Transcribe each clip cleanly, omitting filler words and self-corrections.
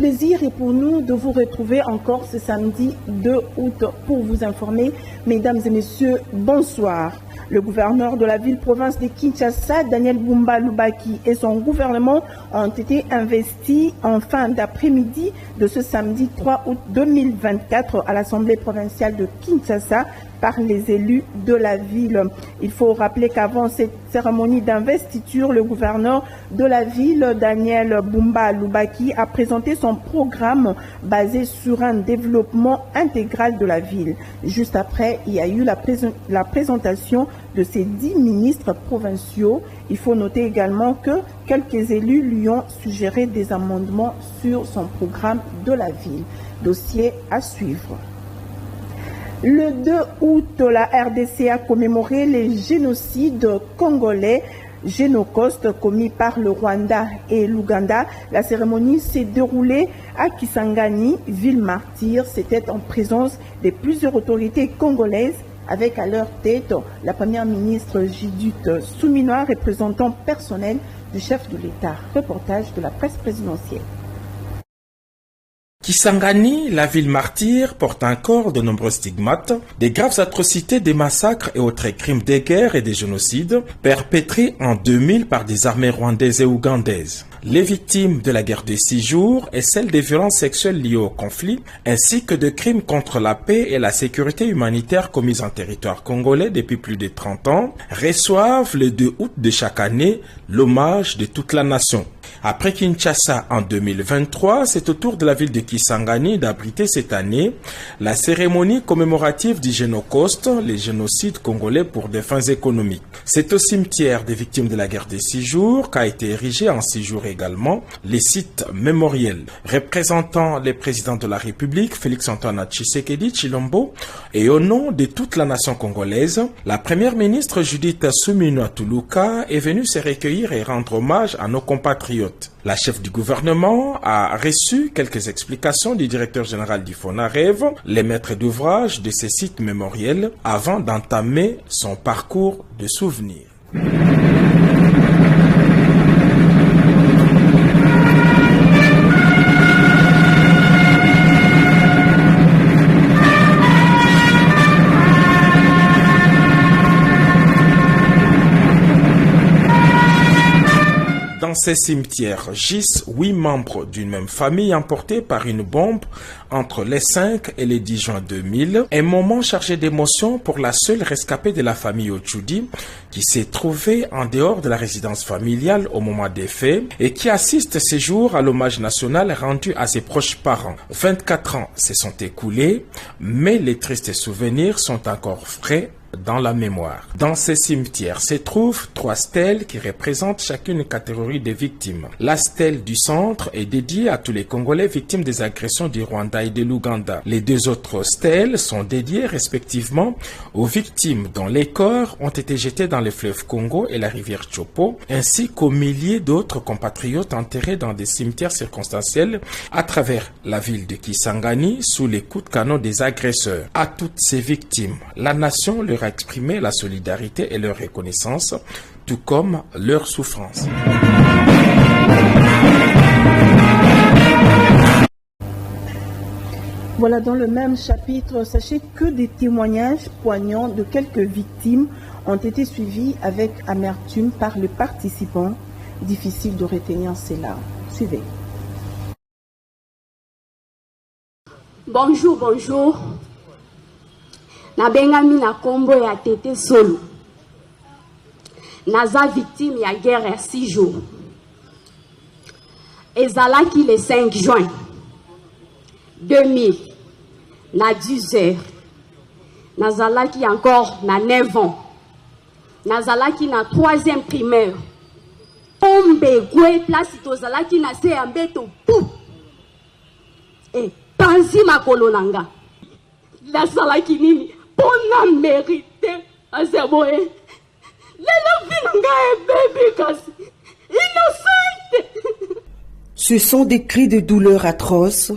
plaisir est pour nous de vous retrouver encore ce samedi 2 août pour vous informer. Mesdames et messieurs, bonsoir. Le gouverneur de la ville-province de Kinshasa, Daniel Bumba Lubaki, et son gouvernement ont été investis en fin d'après-midi de ce samedi 3 août 2024 à l'Assemblée provinciale de Kinshasa par les élus de la ville. Il faut rappeler qu'avant cette cérémonie d'investiture, le gouverneur de la ville, Daniel Bumba Lubaki, a présenté son programme basé sur un développement intégral de la ville. Juste après, il y a eu la présentation de ces 10 ministres provinciaux. Il faut noter également que quelques élus lui ont suggéré des amendements sur son programme de la ville. Dossier à suivre. Le 2 août, la RDC a commémoré les génocides congolais génocostes commis par le Rwanda et l'Ouganda. La cérémonie s'est déroulée à Kisangani, ville martyre. C'était en présence de plusieurs autorités congolaises avec à leur tête la première ministre Judith Suminwa, représentant personnel du chef de l'État. Reportage de la presse présidentielle. Kisangani, la ville martyre, porte encore de nombreux stigmates, des graves atrocités, des massacres et autres crimes de guerre et des génocides perpétrés en 2000 par des armées rwandaises et ougandaises. Les victimes de la guerre des 6 jours et celles des violences sexuelles liées au conflit, ainsi que de crimes contre la paix et la sécurité humanitaire commis en territoire congolais depuis plus de 30 ans, reçoivent le 2 août de chaque année l'hommage de toute la nation. Après Kinshasa en 2023, c'est au tour de la ville de Kisangani d'abriter cette année la cérémonie commémorative du Génocostes, les génocides congolais pour des fins économiques. C'est au cimetière des victimes de la guerre des 6 jours qu'a été érigé en 6 jours également les sites mémoriels. Représentant les présidents de la République, Félix-Antoine Tshisekedi Tshilombo, et au nom de toute la nation congolaise, la première ministre Judith Suminwa Tuluka est venue se recueillir et rendre hommage à nos compatriotes. La chef du gouvernement a reçu quelques explications du directeur général du FONAREV, les maîtres d'ouvrage de ces sites mémoriels, avant d'entamer son parcours de souvenirs. Dans ces cimetières gisent 8 membres d'une même famille emportés par une bombe entre les 5 et les 10 juin 2000. Un moment chargé d'émotion pour la seule rescapée de la famille Ochudi qui s'est trouvée en dehors de la résidence familiale au moment des faits et qui assiste ces jours à l'hommage national rendu à ses proches parents. 24 ans se sont écoulés, mais les tristes souvenirs sont encore frais dans la mémoire. Dans ces cimetières se trouvent 3 stèles qui représentent chacune une catégorie de victimes. La stèle du centre est dédiée à tous les Congolais victimes des agressions du Rwanda et de l'Ouganda. Les 2 autres stèles sont dédiées respectivement aux victimes dont les corps ont été jetés dans les fleuves Congo et la rivière Chopo, ainsi qu'aux milliers d'autres compatriotes enterrés dans des cimetières circonstanciels à travers la ville de Kisangani sous les coups de canon des agresseurs. À toutes ces victimes, la nation leur a exprimé la solidarité et leur reconnaissance, tout comme leur souffrance. Voilà, dans le même chapitre, sachez que des témoignages poignants de quelques victimes ont été suivis avec amertume par les participants. Difficile de retenir cela. Suivez. Bonjour, bonjour. Nabengami na kombo ya Tete Solo. Naza victime ya guerre ya 6 jours. Ezalaki le 5 juin 2000 na 10 heures. Nazalaki encore na 9 ans. Nazalaki na 3e primaire. Tombe kwe place tozalaki na se ya mbeto pou. Et panzi makolo nanga. Nazalaki nini? Pona mérité à ce boye. Le vinanga est bébé kasi. Innocente. Ce sont des cris de douleur atroces,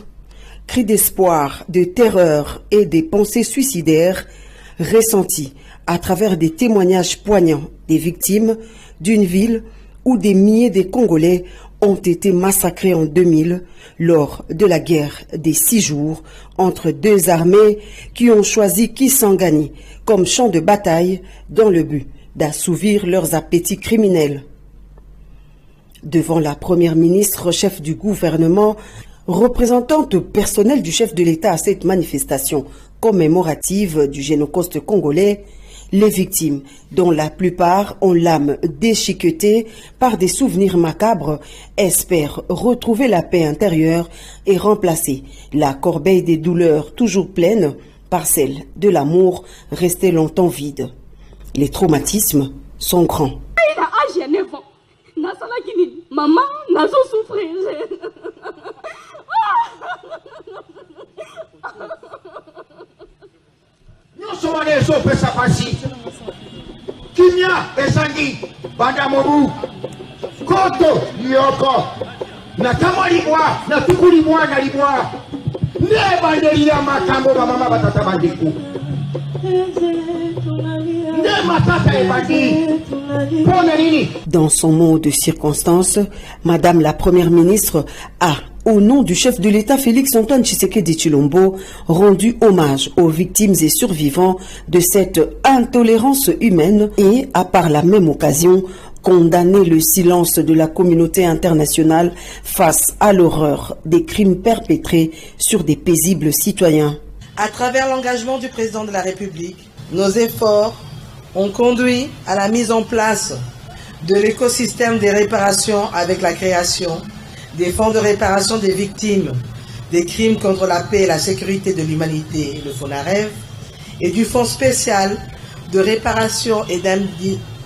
cris d'espoir, de terreur et des pensées suicidaires ressentis à travers des témoignages poignants des victimes d'une ville où des milliers de Congolais ont été massacrés en 2000 lors de la guerre des 6 jours entre deux armées qui ont choisi Kisangani comme champ de bataille dans le but d'assouvir leurs appétits criminels. Devant la première ministre, chef du gouvernement, représentante personnelle du chef de l'État à cette manifestation commémorative du génocide congolais, les victimes, dont la plupart ont l'âme déchiquetée par des souvenirs macabres, espèrent retrouver la paix intérieure et remplacer la corbeille des douleurs toujours pleine par celle de l'amour resté longtemps vide. Les traumatismes sont grands. Maman, nazo souffrir. Nous sommes les autres pesapasi. Kimia esangi badamobu. Koto yoko. Na tamalibwa, na tukulibwa na libwa. Ne bandelia makambo ba mama batata bandiku. Dans son mot de circonstance, Madame la Première ministre a, au nom du chef de l'État Félix-Antoine Tshisekedi Tshilombo, rendu hommage aux victimes et survivants de cette intolérance humaine et a par la même occasion condamné le silence de la communauté internationale face à l'horreur des crimes perpétrés sur des paisibles citoyens. À travers l'engagement du président de la République, nos efforts ont conduit à la mise en place de l'écosystème des réparations avec la création des fonds de réparation des victimes des crimes contre la paix et la sécurité de l'humanité, le FONAREV, et du fonds spécial de réparation et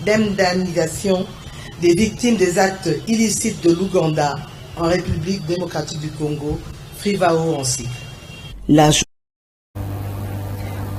d'indemnisation des victimes des actes illicites de l'Ouganda en République démocratique du Congo, FRIVAO en cycle.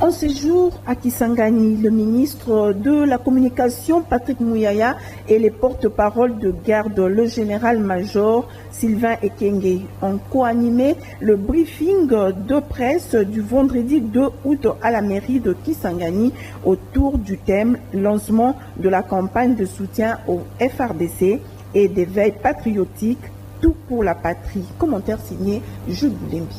En séjour à Kisangani, le ministre de la Communication Patrick Mouyaya et les porte-parole de garde, le général-major Sylvain Ekenge, ont co-animé le briefing de presse du vendredi 2 août à la mairie de Kisangani autour du thème lancement de la campagne de soutien au FRDC et des veilles patriotiques, tout pour la patrie. Commentaire signé Jules Boulembi.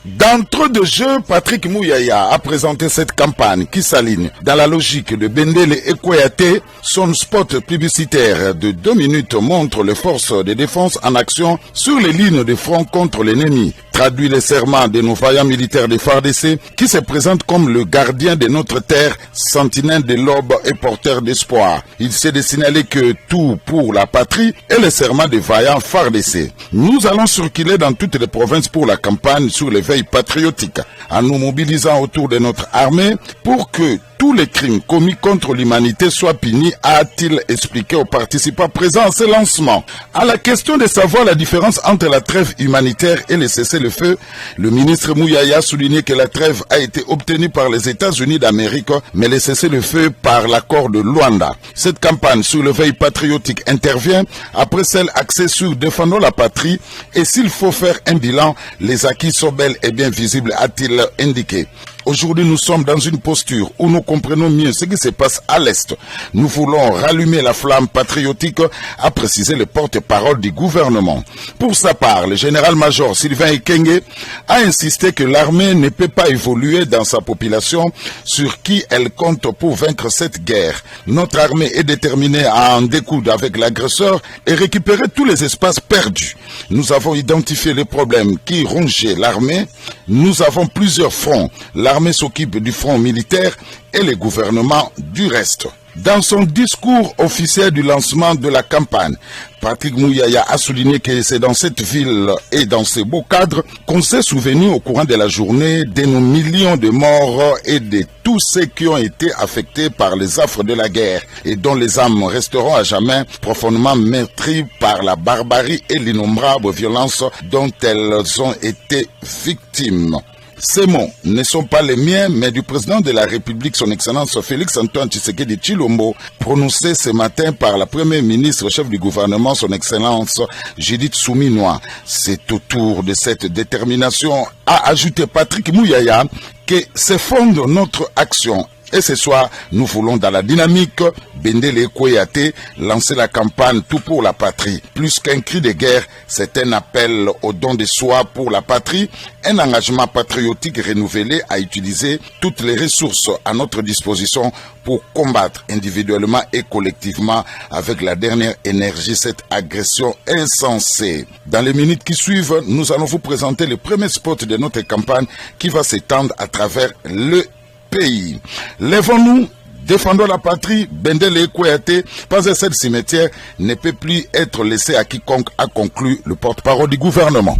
D'entre deux jeux, Patrick Mouyaya a présenté cette campagne qui s'aligne dans la logique de Bendele Ekoyate. Son spot publicitaire de 2 minutes montre les forces de défense en action sur les lignes de front contre l'ennemi. Traduit les serments de nos vaillants militaires de FARDC qui se présentent comme le gardien de notre terre, sentinelle de l'aube et porteur d'espoir. Il s'est de signaler que tout pour la patrie est le serment des vaillants FARDC. Nous allons circuler dans toutes les provinces pour la campagne sur les veilles patriotiques, en nous mobilisant autour de notre armée pour que tous les crimes commis contre l'humanité soient punis, a-t-il expliqué aux participants présents à ce lancement. À la question de savoir la différence entre la trêve humanitaire et le cessez-le-feu, le ministre Mouyaya a souligné que la trêve a été obtenue par les États-Unis d'Amérique, mais le cessez-le-feu par l'accord de Luanda. Cette campagne sur le veille patriotique intervient après celle axée sur défendant la patrie, et s'il faut faire un bilan, les acquis sont bel et bien visibles, a-t-il indiqué. Aujourd'hui, nous sommes dans une posture où nous comprenons mieux ce qui se passe à l'Est. Nous voulons rallumer la flamme patriotique, a précisé le porte-parole du gouvernement. Pour sa part, le général-major Sylvain Ekenge a insisté que l'armée ne peut pas évoluer dans sa population sur qui elle compte pour vaincre cette guerre. Notre armée est déterminée à en découdre avec l'agresseur et récupérer tous les espaces perdus. Nous avons identifié les problèmes qui rongeaient l'armée. Nous avons plusieurs fronts. L'armée s'occupe du front militaire et le gouvernement du reste. Dans son discours officiel du lancement de la campagne, Patrick Mouyaya a souligné que c'est dans cette ville et dans ce beau cadre qu'on s'est souvenu au courant de la journée de nos millions de morts et de tous ceux qui ont été affectés par les affres de la guerre et dont les âmes resteront à jamais profondément meurtries par la barbarie et l'innombrable violence dont elles ont été victimes. Ces mots ne sont pas les miens, mais du président de la République, son Excellence Félix-Antoine Tshisekedi Tshilombo, prononcé ce matin par la première ministre, chef du gouvernement, son Excellence Judith Suminwa. C'est autour de cette détermination, a ajouté Patrick Mouyaya, que se fonde notre action Et ce soir, nous voulons dans la dynamique Bendele Ekoyate lancer la campagne Tout pour la patrie. Plus qu'un cri de guerre, c'est un appel au don de soi pour la patrie, un engagement patriotique renouvelé à utiliser toutes les ressources à notre disposition pour combattre individuellement et collectivement avec la dernière énergie cette agression insensée. Dans les minutes qui suivent, nous allons vous présenter le premier spot de notre campagne qui va s'étendre à travers le pays. Lèvons-nous, défendons la patrie. Bendele Ekoyate, pas un seul cimetière ne peut plus être laissé à quiconque, a conclu le porte-parole du gouvernement.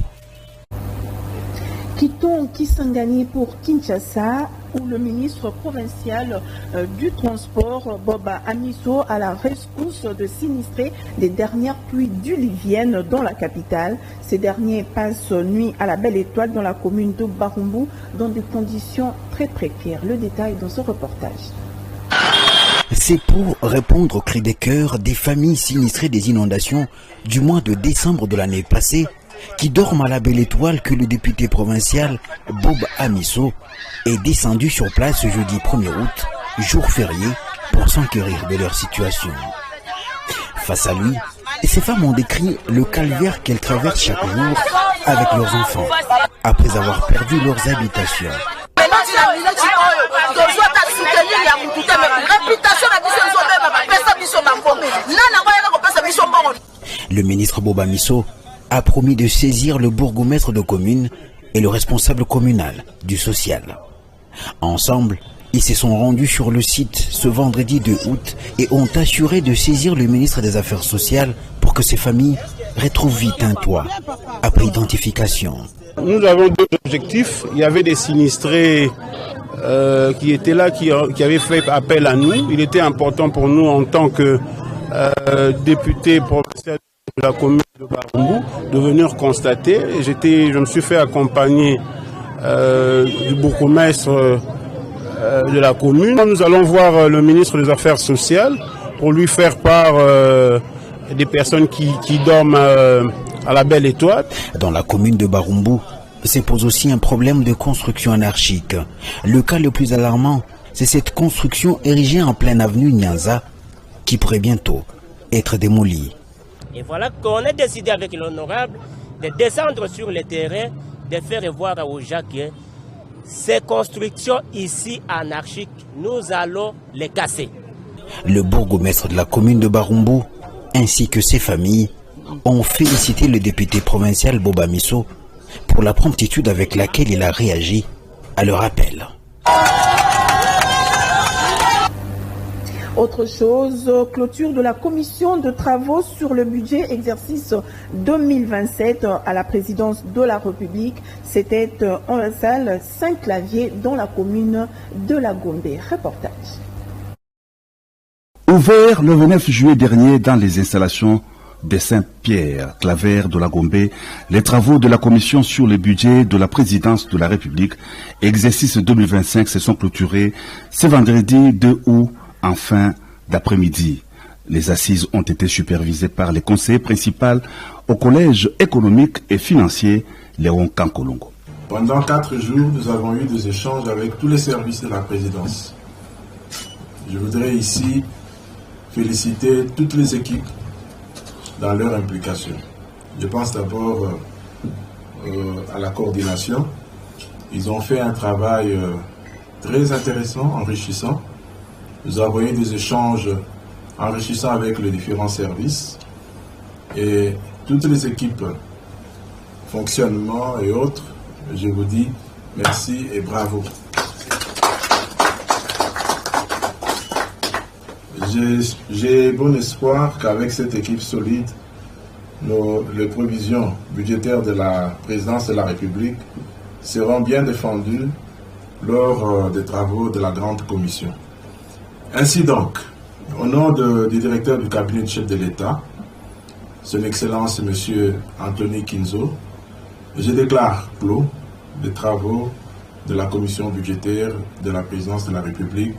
Quittons Kisangani pour Kinshasa, où le ministre provincial du transport, Boba Amiso, à la rescousse de sinistrés des dernières pluies diluviennes dans la capitale. Ces derniers passent nuit à la Belle Étoile dans la commune de Barumbu dans des conditions très précaires. Le détail dans ce reportage. C'est pour répondre au cri des cœurs des familles sinistrées des inondations du mois de décembre de l'année passée qui dorment à la Belle Étoile que le député provincial Bob Amiso est descendu sur place ce jeudi 1er août, jour férié, pour s'enquérir de leur situation. Face à lui, ces femmes ont décrit le calvaire qu'elles traversent chaque jour avec leurs enfants, après avoir perdu leurs habitations. Le ministre Bob Amiso a promis de saisir le bourgmestre de commune et le responsable communal du social. Ensemble, ils se sont rendus sur le site ce vendredi 2 août et ont assuré de saisir le ministre des Affaires sociales pour que ces familles retrouvent vite un toit, après identification. Nous avons deux objectifs. Il y avait des sinistrés qui étaient là, qui avaient fait appel à nous. Il était important pour nous en tant que député provincial de la commune de Barumbu de venir constater. Je me suis fait accompagner du bourgmestre de la commune. Nous allons voir le ministre des Affaires sociales pour lui faire part des personnes qui dorment à la Belle Étoile. Dans la commune de Barumbu, se pose aussi un problème de construction anarchique. Le cas le plus alarmant, c'est cette construction érigée en pleine avenue Nyanza qui pourrait bientôt être démolie. Et voilà qu'on a décidé avec l'honorable de descendre sur le terrain, de faire voir aux gens que ces constructions ici anarchiques, nous allons les casser. Le bourgmestre de la commune de Barumbu ainsi que ses familles ont félicité le député provincial Bob Amiso pour la promptitude avec laquelle il a réagi à leur appel. Autre chose, clôture de la commission de travaux sur le budget exercice 2027 à la présidence de la République. C'était en la salle Saint-Clavier dans la commune de la Gombe. Reportage. Ouvert le 29 juillet dernier dans les installations de Saint-Pierre, Claver de la Gombe, les travaux de la commission sur le budget de la présidence de la République, exercice 2025, se sont clôturés ce vendredi 2 août en fin d'après-midi. Les assises ont été supervisées par le conseiller principal au collège économique et financier Léon Kankolongo. Pendant 4 jours, nous avons eu des échanges avec tous les services de la présidence. Je voudrais ici féliciter toutes les équipes dans leur implication. Je pense d'abord à la coordination. Ils ont fait un travail très intéressant, enrichissant. Nous avons eu des échanges enrichissants avec les différents services et toutes les équipes, fonctionnement et autres. Je vous dis merci et bravo. J'ai bon espoir qu'avec cette équipe solide, les provisions budgétaires de la présidence de la République seront bien défendues lors des travaux de la grande commission. Ainsi donc, au nom du directeur du cabinet du chef de l'État, son Excellence M. Anthony Kinzo, je déclare clos les travaux de la commission budgétaire de la présidence de la République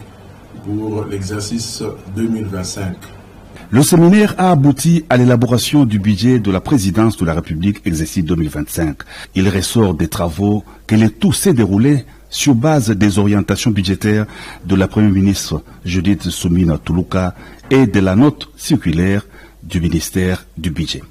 pour l'exercice 2025. Le séminaire a abouti à l'élaboration du budget de la présidence de la République exercice 2025. Il ressort des travaux que le tout s'est déroulé sur base des orientations budgétaires de la Première ministre Judith Soumina Toulouka et de la note circulaire du ministère du Budget.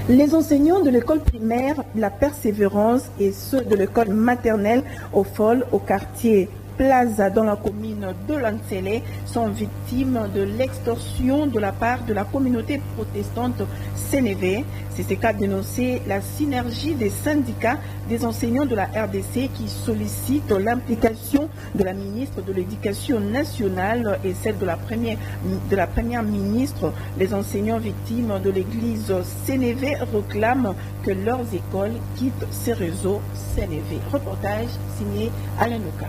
Les enseignants de l'école primaire La Persévérance et ceux de l'école maternelle au Fol au quartier Plaza dans la commune de Lansele sont victimes de l'extorsion de la part de la communauté protestante Sénévé. C'est ce qu'a dénoncé la synergie des syndicats des enseignants de la RDC qui sollicitent l'implication de la ministre de l'Éducation nationale et celle de la première ministre. Les enseignants victimes de l'église Sénévé réclament que leurs écoles quittent ces réseaux Sénévé. Reportage signé Alain Luka.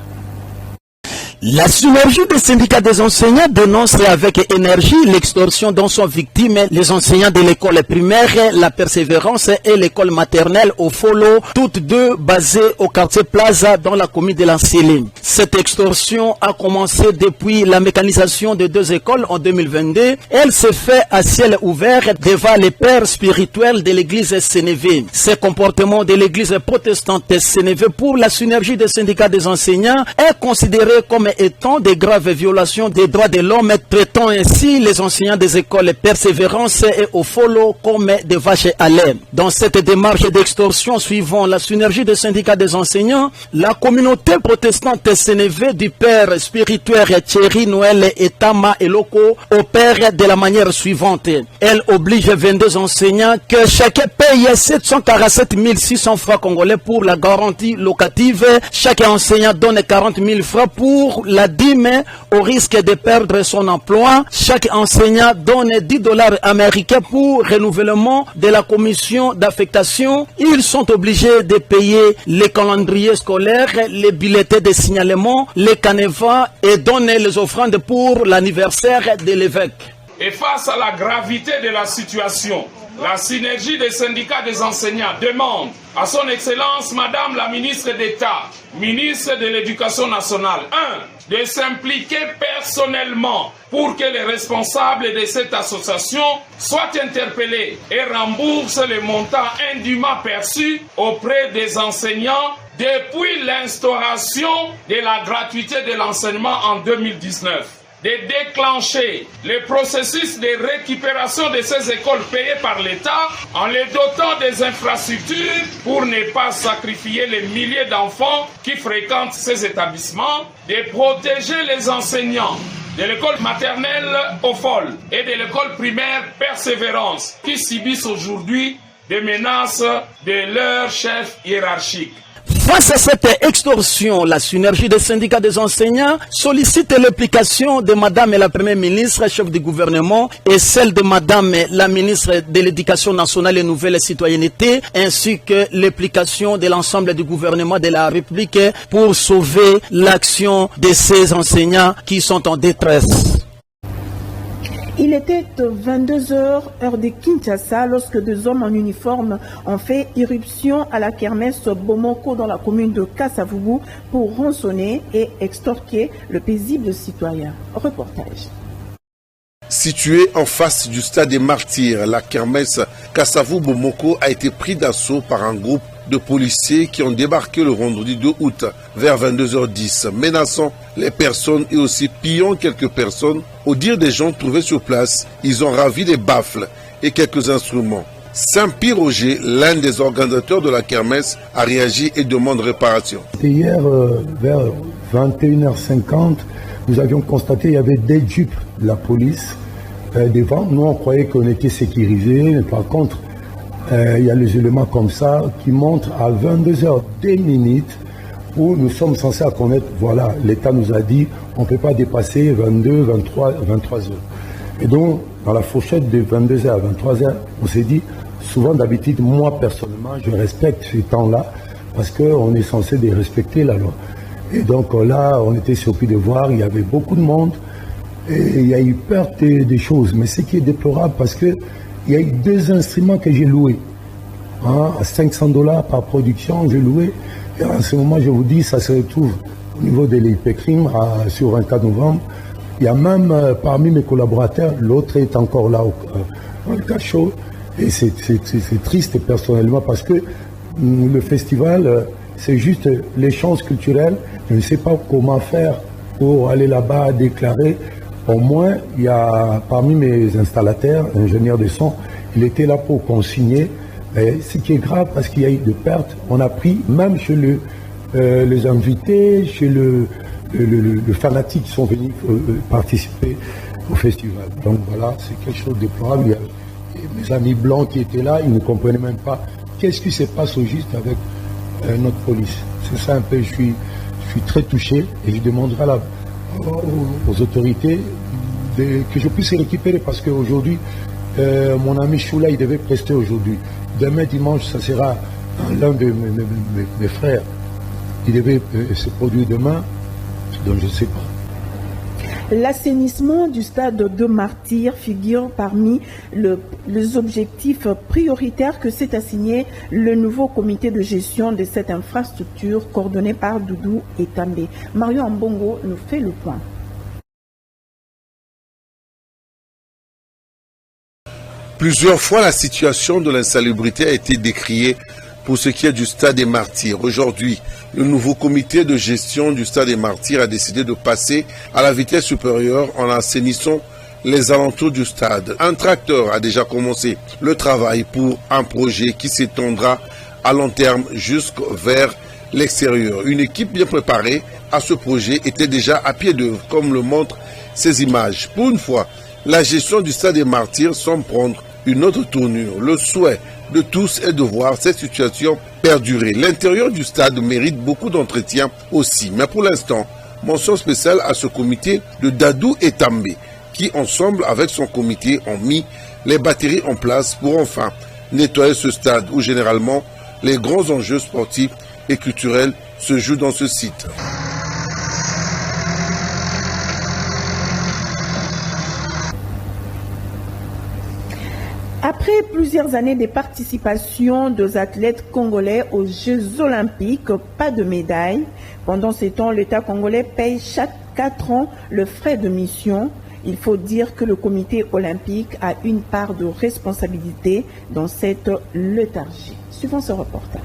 La synergie des syndicats des enseignants dénonce avec énergie l'extorsion dont sont victimes les enseignants de l'école primaire, La Persévérance et l'école maternelle au Folo, toutes deux basées au quartier Plaza dans la commune de Lansele. Cette extorsion a commencé depuis la mécanisation de deux écoles en 2022. Elle s'est faite à ciel ouvert devant les pères spirituels de l'église Sénévé. Ces comportements de l'église protestante Sénévé pour la synergie des syndicats des enseignants est considéré comme étant des graves violations des droits de l'homme, traitant ainsi les enseignants des écoles Persévérance et au Folo comme des vaches à lait. Dans cette démarche d'extorsion suivant la synergie des syndicats des enseignants, la communauté protestante Sénévé du père spirituel Thierry Noël et Tama Eloko opère de la manière suivante. Elle oblige 22 enseignants que chacun paye 747 600 francs congolais pour la garantie locative. Chaque enseignant donne 40 000 francs pour la dîme au risque de perdre son emploi. Chaque enseignant donne 10 $ américains pour renouvellement de la commission d'affectation. Ils sont obligés de payer les calendriers scolaires, les bulletins de signalement, les canevas et donner les offrandes pour l'anniversaire de l'évêque. Et face à la gravité de la situation, la synergie des syndicats des enseignants demande à son Excellence Madame la ministre d'État, ministre de l'Éducation nationale, 1. de s'impliquer personnellement pour que les responsables de cette association soient interpellés et remboursent les montants indûment perçus auprès des enseignants depuis l'instauration de la gratuité de l'enseignement en 2019. De déclencher le processus de récupération de ces écoles payées par l'État en les dotant des infrastructures pour ne pas sacrifier les milliers d'enfants qui fréquentent ces établissements, de protéger les enseignants de l'école maternelle au Fol et de l'école primaire Persévérance qui subissent aujourd'hui des menaces de leurs chefs hiérarchiques. Face à cette extorsion, la synergie des syndicats des enseignants sollicite l'implication de Madame la Première ministre, chef du gouvernement, et celle de Madame la ministre de l'Éducation nationale et Nouvelle Citoyenneté, ainsi que l'implication de l'ensemble du gouvernement de la République pour sauver l'action de ces enseignants qui sont en détresse. Il était 22h, heure de Kinshasa, lorsque deux hommes en uniforme ont fait irruption à la kermesse Bomoko dans la commune de Kassavubu pour rançonner et extorquer le paisible citoyen. Reportage. Située en face du stade des Martyrs, la kermesse Kassavubu-Bomoko a été pris d'assaut par un groupe de policiers qui ont débarqué le vendredi 2 août vers 22h10, menaçant les personnes et aussi pillant quelques personnes. Au dire des gens trouvés sur place, ils ont ravi des baffles et quelques instruments. Saint-Pierre Roger, l'un des organisateurs de la kermesse, a réagi et demande réparation. Hier, vers 21h50, nous avions constaté qu'il y avait des jeeps de la police devant. Nous, on croyait qu'on était sécurisés, mais par contre, il y a les éléments comme ça qui montrent à 22h02 où nous sommes censés connaître, voilà, l'État nous a dit on ne peut pas dépasser 22, 23 heures. Et donc, dans la fourchette de 22h à 23h, on s'est dit, souvent d'habitude, moi personnellement, je respecte ces temps-là parce qu'on est censé les respecter la loi. Et donc là, on était surpris de voir, il y avait beaucoup de monde et il y a eu peur des choses. Mais ce qui est déplorable parce que il y a eu 2 instruments que j'ai loués. À 500 $ par production, j'ai loué. Et en ce moment, je vous dis, ça se retrouve au niveau de l'IPCRIM sur 24 novembre. Il y a même parmi mes collaborateurs, l'autre est encore là dans le cachot. Et c'est triste personnellement parce que le festival, c'est juste l'échange culturel. Je ne sais pas comment faire pour aller là-bas déclarer. Au moins, il y a parmi mes installateurs, ingénieurs de son, il était là pour consigner. Et ce qui est grave parce qu'il y a eu des pertes. On a pris, même chez les invités, chez le fanatique qui sont venus participer au festival. Donc voilà, c'est quelque chose de déplorable. Il y a mes amis blancs qui étaient là, ils ne comprenaient même pas qu'est-ce qui se passe au juste avec notre police. C'est ça un peu, je suis très touché et je demanderai aux autorités que je puisse récupérer parce qu'aujourd'hui, mon ami Choula, il devait prester aujourd'hui. Demain dimanche, ça sera l'un de mes frères. Il devait se produire demain, donc je ne sais pas. L'assainissement du stade de Martyrs figure parmi les objectifs prioritaires que s'est assigné le nouveau comité de gestion de cette infrastructure coordonné par Doudou et També. Mario Ambongo nous fait le point. Plusieurs fois, la situation de l'insalubrité a été décriée pour ce qui est du stade des Martyrs. Aujourd'hui, le nouveau comité de gestion du stade des Martyrs a décidé de passer à la vitesse supérieure en assainissant les alentours du stade. Un tracteur a déjà commencé le travail pour un projet qui s'étendra à long terme jusqu'à vers l'extérieur. Une équipe bien préparée à ce projet était déjà à pied d'œuvre, comme le montrent ces images. Pour une fois, la gestion du stade des Martyrs semble prendre une autre tournure. Le souhait de tous est de voir cette situation perdurer. L'intérieur du stade mérite beaucoup d'entretien aussi. Mais pour l'instant, mention spéciale à ce comité de Dadou et També qui, ensemble avec son comité, ont mis les batteries en place pour enfin nettoyer ce stade où généralement les grands enjeux sportifs et culturels se jouent dans ce site. Après plusieurs années de participation des athlètes congolais aux Jeux Olympiques, pas de médaille. Pendant ce temps, l'État congolais paye chaque 4 ans le frais de mission. Il faut dire que le comité olympique a une part de responsabilité dans cette léthargie. Suivons ce reportage.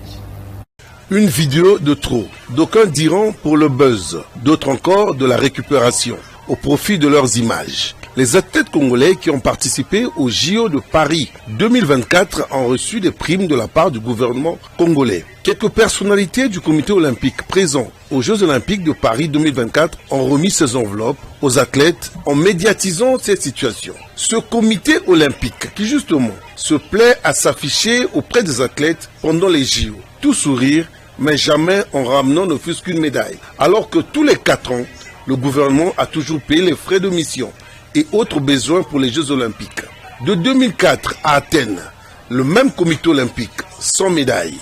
Une vidéo de trop. D'aucuns diront pour le buzz, d'autres encore de la récupération, au profit de leurs images. Les athlètes congolais qui ont participé au JO de Paris 2024 ont reçu des primes de la part du gouvernement congolais. Quelques personnalités du comité olympique présents aux Jeux olympiques de Paris 2024 ont remis ces enveloppes aux athlètes en médiatisant cette situation. Ce comité olympique qui justement se plaît à s'afficher auprès des athlètes pendant les JO. Tout sourire, mais jamais en ramenant ne fût-ce qu'une médaille. Alors que tous les 4 ans, le gouvernement a toujours payé les frais de mission et autres besoins pour les Jeux olympiques. De 2004 à Athènes, le même comité olympique, sans médaille,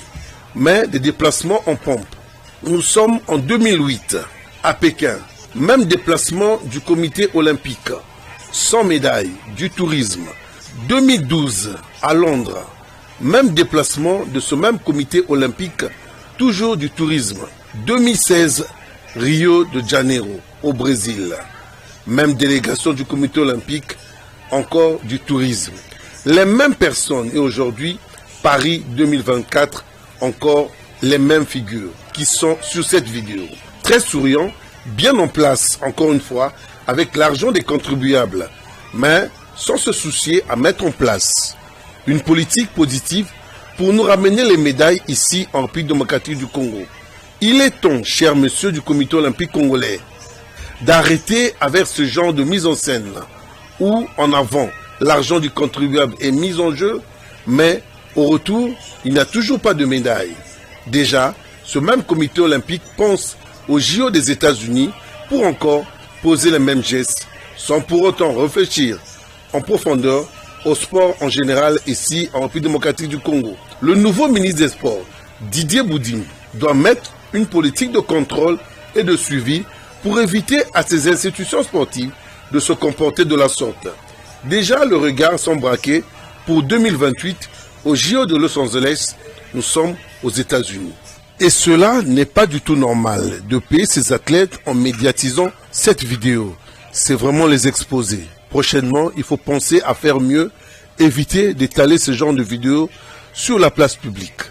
mais des déplacements en pompe. Nous sommes en 2008 à Pékin, même déplacement du comité olympique, sans médaille, du tourisme. 2012 à Londres, même déplacement de ce même comité olympique, toujours du tourisme. 2016, Rio de Janeiro, au Brésil. Même délégation du comité olympique, encore du tourisme. Les mêmes personnes et aujourd'hui, Paris 2024, encore les mêmes figures qui sont sur cette vidéo. Très souriant, bien en place, encore une fois, avec l'argent des contribuables, mais sans se soucier à mettre en place une politique positive pour nous ramener les médailles ici en République démocratique du Congo. Il est temps, cher monsieur du comité olympique congolais, d'arrêter avec ce genre de mise en scène où en avant l'argent du contribuable est mis en jeu, mais au retour il n'y a toujours pas de médaille. Déjà, ce même comité olympique pense aux JO des États-Unis pour encore poser les mêmes gestes sans pour autant réfléchir en profondeur au sport en général ici en République démocratique du Congo. Le nouveau ministre des Sports, Didier Boudimba, doit mettre une politique de contrôle et de suivi pour éviter à ces institutions sportives de se comporter de la sorte. Déjà, le regard sont braqués pour 2028 au JO de Los Angeles. Nous sommes aux États-Unis. Et cela n'est pas du tout normal de payer ces athlètes en médiatisant cette vidéo. C'est vraiment les exposer. Prochainement, il faut penser à faire mieux éviter d'étaler ce genre de vidéos sur la place publique.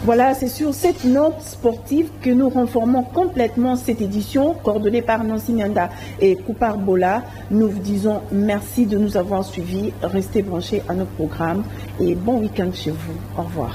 Voilà, c'est sur cette note sportive que nous renformons complètement cette édition, coordonnée par Nancy Nyanda et Koupar Bola. Nous vous disons merci de nous avoir suivis. Restez branchés à notre programme et bon week-end chez vous. Au revoir.